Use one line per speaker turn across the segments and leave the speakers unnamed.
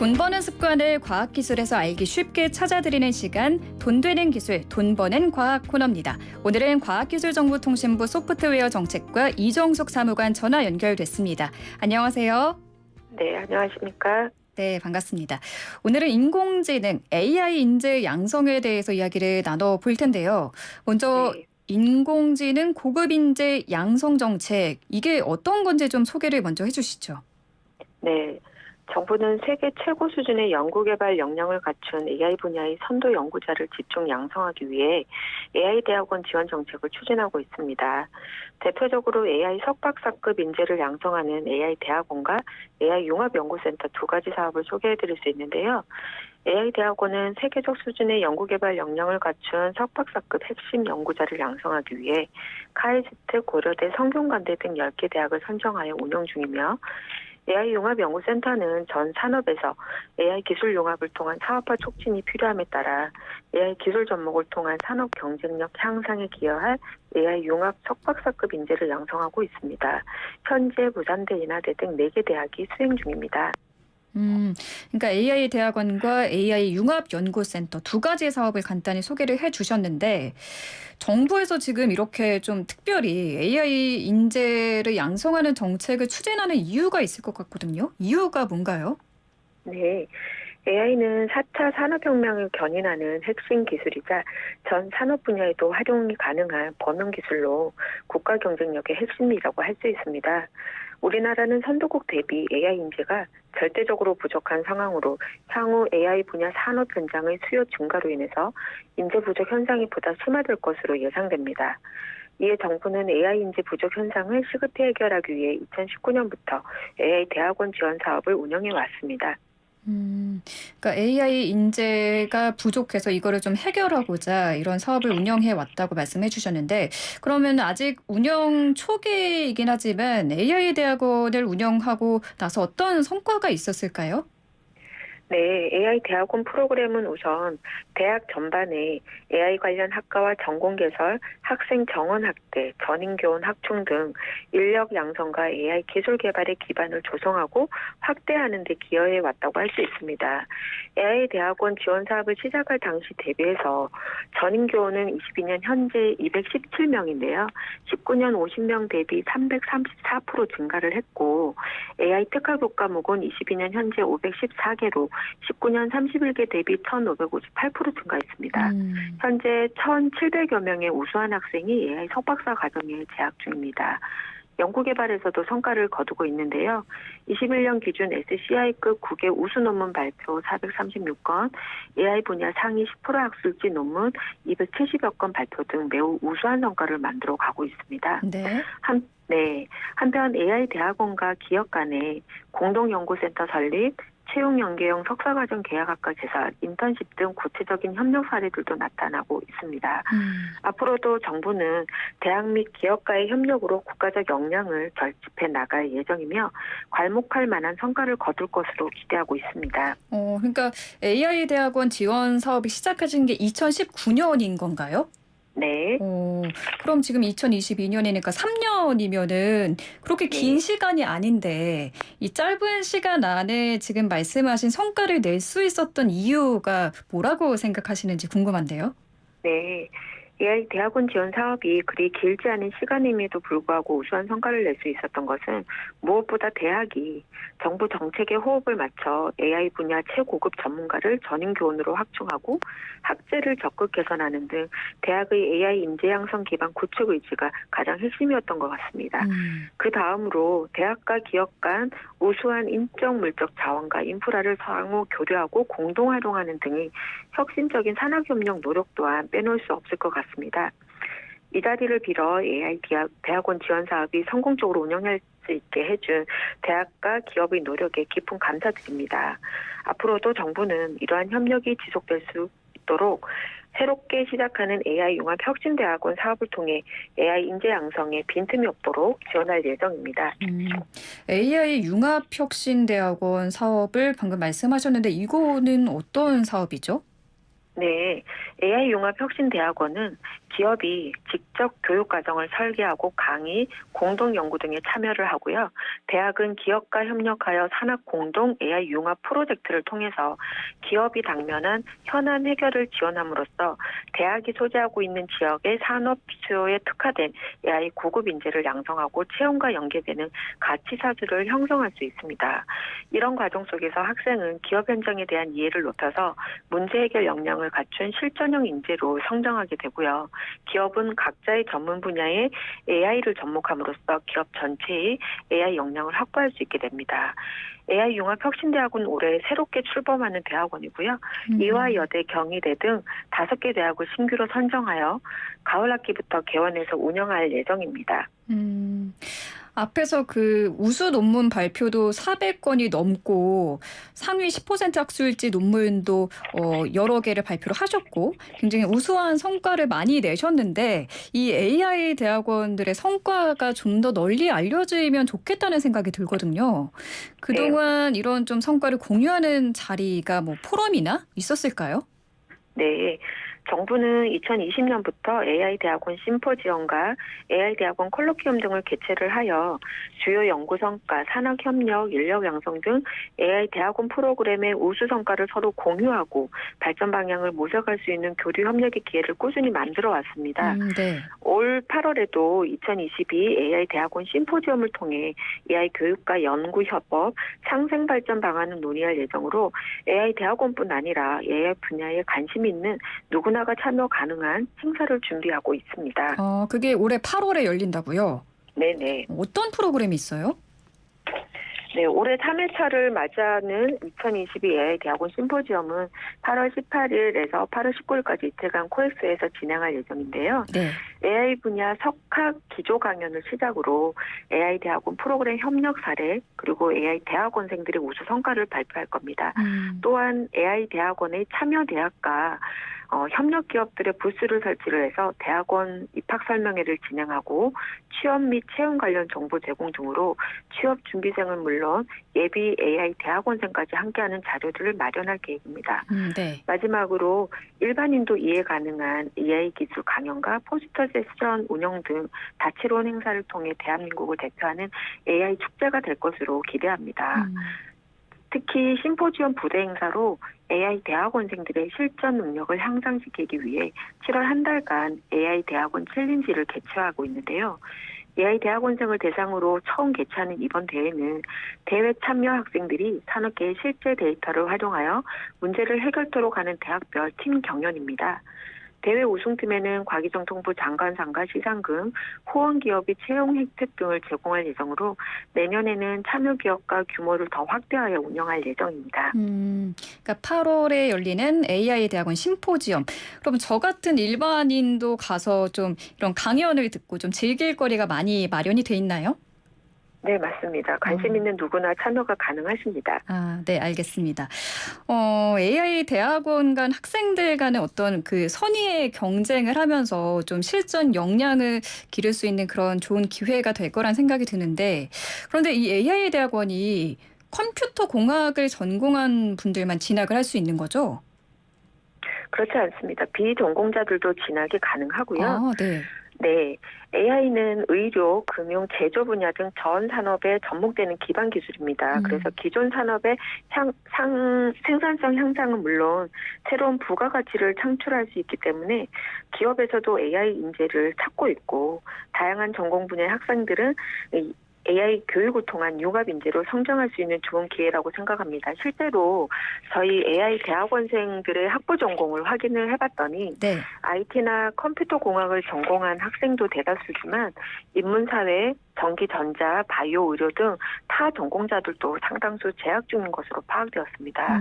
돈 버는 습관을 과학기술에서 알기 쉽게 찾아드리는 시간, 돈 되는 기술, 돈 버는 과학 코너입니다. 오늘은 과학기술정보통신부 소프트웨어 정책과 이정숙 사무관 전화 연결됐습니다. 안녕하세요.
네, 안녕하십니까?
네, 반갑습니다. 오늘은 인공지능, AI 인재 양성에 대해서 이야기를 나눠볼 텐데요. 먼저
네,
인공지능 고급 인재 양성 정책, 이게 어떤 건지 좀 소개를 먼저 해주시죠.
네. 정부는 세계 최고 수준의 연구개발 역량을 갖춘 AI 분야의 선도 연구자를 집중 양성하기 위해 AI 대학원 지원 정책을 추진하고 있습니다. 대표적으로 AI 석박사급 인재를 양성하는 AI 대학원과 AI 융합연구센터 두 가지 사업을 소개해드릴 수 있는데요. AI 대학원은 세계적 수준의 연구개발 역량을 갖춘 석박사급 핵심 연구자를 양성하기 위해 카이스트, 고려대, 성균관대 등 10개 대학을 선정하여 운영 중이며 AI 융합연구센터는 전 산업에서 AI 기술 융합을 통한 사업화 촉진이 필요함에 따라 AI 기술 접목을 통한 산업 경쟁력 향상에 기여할 AI 융합 석박사급 인재를 양성하고 있습니다. 현재 부산대, 인하대 등 4개 대학이 수행 중입니다.
그러니까 AI 대학원과 AI 융합연구센터 두 가지 사업을 간단히 소개를 해주셨는데 정부에서 지금 이렇게 좀 특별히 AI 인재를 양성하는 정책을 추진하는 이유가 있을 것 같거든요. 이유가 뭔가요?
네. AI는 4차 산업혁명을 견인하는 핵심 기술이자 전 산업 분야에도 활용이 가능한 범용 기술로 국가 경쟁력의 핵심이라고 할 수 있습니다. 우리나라는 선도국 대비 AI 인재가 절대적으로 부족한 상황으로 향후 AI 분야 산업 현장의 수요 증가로 인해서 인재 부족 현상이 보다 심화될 것으로 예상됩니다. 이에 정부는 AI 인재 부족 현상을 시급히 해결하기 위해 2019년부터 AI 대학원 지원 사업을 운영해 왔습니다.
그러니까 AI 인재가 부족해서 이거를 좀 해결하고자 이런 사업을 운영해 왔다고 말씀해 주셨는데 그러면 아직 운영 초기이긴 하지만 AI 대학원을 운영하고 나서 어떤 성과가 있었을까요?
네, AI 대학원 프로그램은 우선 대학 전반에 AI 관련 학과와 전공 개설, 학생 정원 확대, 전인 교원 확충 등 인력 양성과 AI 기술 개발의 기반을 조성하고 확대하는 데 기여해 왔다고 할 수 있습니다. AI 대학원 지원 사업을 시작할 당시 대비해서 전인 교원은 22년 현재 217명인데요. 19년 50명 대비 334% 증가를 했고 AI 특화 교과목은 22년 현재 514개로 19년 31개 대비 1,558% 증가했습니다. 현재 1,700여 명의 우수한 학생이 AI 석박사 과정에 재학 중입니다. 연구개발에서도 성과를 거두고 있는데요. 21년 기준 SCI급 국외 우수 논문 발표 436건, AI 분야 상위 10% 학술지 논문 270여 건 발표 등 매우 우수한 성과를 만들어 가고 있습니다.
네.
한편 AI 대학원과 기업 간의 공동연구센터 설립, 채용연계형 석사과정 계약학과 개설, 인턴십 등 구체적인 협력 사례들도 나타나고 있습니다. 앞으로도 정부는 대학 및 기업과의 협력으로 국가적 역량을 결집해 나갈 예정이며 괄목할 만한 성과를 거둘 것으로 기대하고 있습니다.
그러니까 AI 대학원 지원 사업이 시작하신 게 2019년인 건가요?
네.
그럼 지금 2022년이니까 3년이면은 그렇게 긴
네.
시간이 아닌데 이 짧은 시간 안에 지금 말씀하신 성과를 낼 수 있었던 이유가 뭐라고 생각하시는지 궁금한데요.
네. AI 대학원 지원 사업이 그리 길지 않은 시간임에도 불구하고 우수한 성과를 낼 수 있었던 것은 무엇보다 대학이 정부 정책에 호흡을 맞춰 AI 분야 최고급 전문가를 전임 교원으로 확충하고 학제를 적극 개선하는 등 대학의 AI 인재 양성 기반 구축 의지가 가장 핵심이었던 것 같습니다. 그 다음으로 대학과 기업 간 우수한 인적 물적 자원과 인프라를 상호 교류하고 공동 활용하는 등의 혁신적인 산학협력 노력 또한 빼놓을 수 없을 것 같습니다. 이 자리를 빌어 AI 대학원 지원 사업이 성공적으로 운영할 수 있게 해준 대학과 기업의 노력에 깊은 감사드립니다. 앞으로도 정부는 이러한 협력이 지속될 수 있도록 새롭게 시작하는 AI 융합 혁신대학원 사업을 통해 AI 인재 양성에 빈틈이 없도록 지원할 예정입니다.
AI 융합혁신대학원 사업을 방금 말씀하셨는데 이거는 어떤 사업이죠?
네, AI 융합 혁신 대학원은 기업이 직접 교육 과정을 설계하고 강의, 공동 연구 등에 참여를 하고요. 대학은 기업과 협력하여 산학 공동 AI 융합 프로젝트를 통해서 기업이 당면한 현안 해결을 지원함으로써 대학이 소재하고 있는 지역의 산업 수요에 특화된 AI 고급 인재를 양성하고 채용과 연계되는 가치 사슬을 형성할 수 있습니다. 이런 과정 속에서 학생은 기업 현장에 대한 이해를 높여서 문제 해결 역량을 갖춘 실전형 인재로 성장하게 되고요. 기업은 각자의 전문 분야에 AI를 접목함으로써 기업 전체의 AI 역량을 확보할 수 있게 됩니다. AI 융합 혁신대학은 올해 새롭게 출범하는 대학원이고요. 이화여대, 경희대 등 5개 대학을 신규로 선정하여 가을 학기부터 개원해서 운영할 예정입니다.
앞에서 그 우수 논문 발표도 400건이 넘고 상위 10% 학술지 논문도 여러 개를 발표를 하셨고 굉장히 우수한 성과를 많이 내셨는데 이 AI 대학원들의 성과가 좀 더 널리 알려지면 좋겠다는 생각이 들거든요. 그동안 이런 좀 성과를 공유하는 자리가 뭐 포럼이나 있었을까요?
네. 정부는 2020년부터 AI 대학원 심포지엄과 AI 대학원 콜로퀴움 등을 개최를 하여 주요 연구 성과, 산학 협력, 인력 양성 등 AI 대학원 프로그램의 우수 성과를 서로 공유하고 발전 방향을 모색할 수 있는 교류 협력의 기회를 꾸준히 만들어 왔습니다.
네.
올 8월에도 2022 AI 대학원 심포지엄을 통해 AI 교육과 연구 협업, 상생 발전 방안을 논의할 예정으로 AI 대학원뿐 아니라 AI 분야에 관심 있는 누구나가 참여 가능한 행사를 준비하고 있습니다.
그게 올해 8월에 열린다고요?
네네.
어떤 프로그램이 있어요?
네, 올해 3회차를 맞이하는 2022 AI 대학원 심포지엄은 8월 18일에서 8월 19일까지 이틀간 코엑스에서 진행할 예정인데요.
네.
AI 분야 석학 기조 강연을 시작으로 AI 대학원 프로그램 협력 사례 그리고 AI 대학원생들의 우수 성과를 발표할 겁니다. 또한 AI 대학원의 참여 대학과 협력 기업들의 부스를 설치를 해서 대학원 입학 설명회를 진행하고 취업 및 채용 관련 정보 제공 등으로 취업 준비생은 물론 예비 AI 대학원생까지 함께하는 자료들을 마련할 계획입니다.
네.
마지막으로 일반인도 이해 가능한 AI 기술 강연과 포스터 세션 운영 등 다채로운 행사를 통해 대한민국을 대표하는 AI 축제가 될 것으로 기대합니다. 특히 심포지엄 부대 행사로 AI 대학원생들의 실전 능력을 향상시키기 위해 7월 한 달간 AI 대학원 챌린지를 개최하고 있는데요. AI 대학원생을 대상으로 처음 개최하는 이번 대회는 대회 참여 학생들이 산업계의 실제 데이터를 활용하여 문제를 해결토록 하는 대학별 팀 경연입니다. 대회 우승팀에는 과기정통부 장관상과 시상금, 후원기업이 채용 혜택 등을 제공할 예정으로 내년에는 참여기업과 규모를 더 확대하여 운영할 예정입니다.
그러니까 8월에 열리는 AI 대학원 심포지엄. 그럼 저 같은 일반인도 가서 좀 이런 강연을 듣고 좀 즐길 거리가 많이 마련이 돼 있나요?
네, 맞습니다. 관심 있는 누구나 참여가 가능하십니다.
네, 알겠습니다. AI 대학원 간 학생들 간의 어떤 그 선의의 경쟁을 하면서 좀 실전 역량을 기를 수 있는 그런 좋은 기회가 될 거란 생각이 드는데 그런데 이 AI 대학원이 컴퓨터 공학을 전공한 분들만 진학을 할 수 있는 거죠?
그렇지 않습니다. 비전공자들도 진학이 가능하고요.
네.
네, AI는 의료, 금융, 제조 분야 등 전 산업에 접목되는 기반 기술입니다. 그래서 기존 산업의 생산성 향상은 물론 새로운 부가가치를 창출할 수 있기 때문에 기업에서도 AI 인재를 찾고 있고 다양한 전공 분야의 학생들은 AI 교육을 통한 융합 인재로 성장할 수 있는 좋은 기회라고 생각합니다. 실제로 저희 AI 대학원생들의 학부 전공을 확인을 해봤더니
네.
IT나 컴퓨터 공학을 전공한 학생도 대다수지만 인문사회, 전기전자, 바이오 의료 등 타 전공자들도 상당수 재학 중인 것으로 파악되었습니다.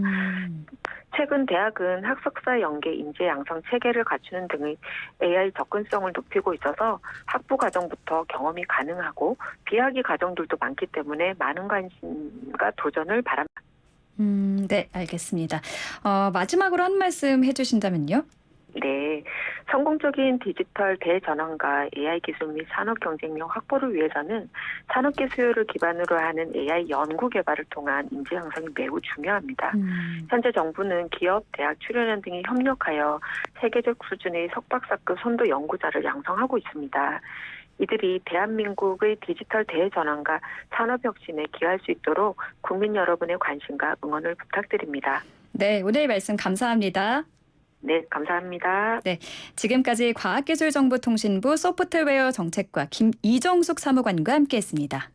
최근 대학은 학석사 연계 인재 양성 체계를 갖추는 등의 AI 접근성을 높이고 있어서 학부 과정부터 경험이 가능하고 비학위 과정들도 많기 때문에 많은 관심과 도전을 바랍니다.
네, 알겠습니다. 마지막으로 한 말씀 해주신다면요?
네, 성공적인 디지털 대전환과 AI 기술 및 산업 경쟁력 확보를 위해서는 산업계 수요를 기반으로 하는 AI 연구 개발을 통한 인재 양성이 매우 중요합니다. 현재 정부는 기업, 대학, 출연연 등이 협력하여 세계적 수준의 석박사급 선도 연구자를 양성하고 있습니다. 이들이 대한민국의 디지털 대전환과 산업혁신에 기여할 수 있도록 국민 여러분의 관심과 응원을 부탁드립니다.
네, 오늘 말씀 감사합니다.
네, 감사합니다.
네, 지금까지 과학기술정보통신부 소프트웨어 정책과 이정숙 사무관과 함께했습니다.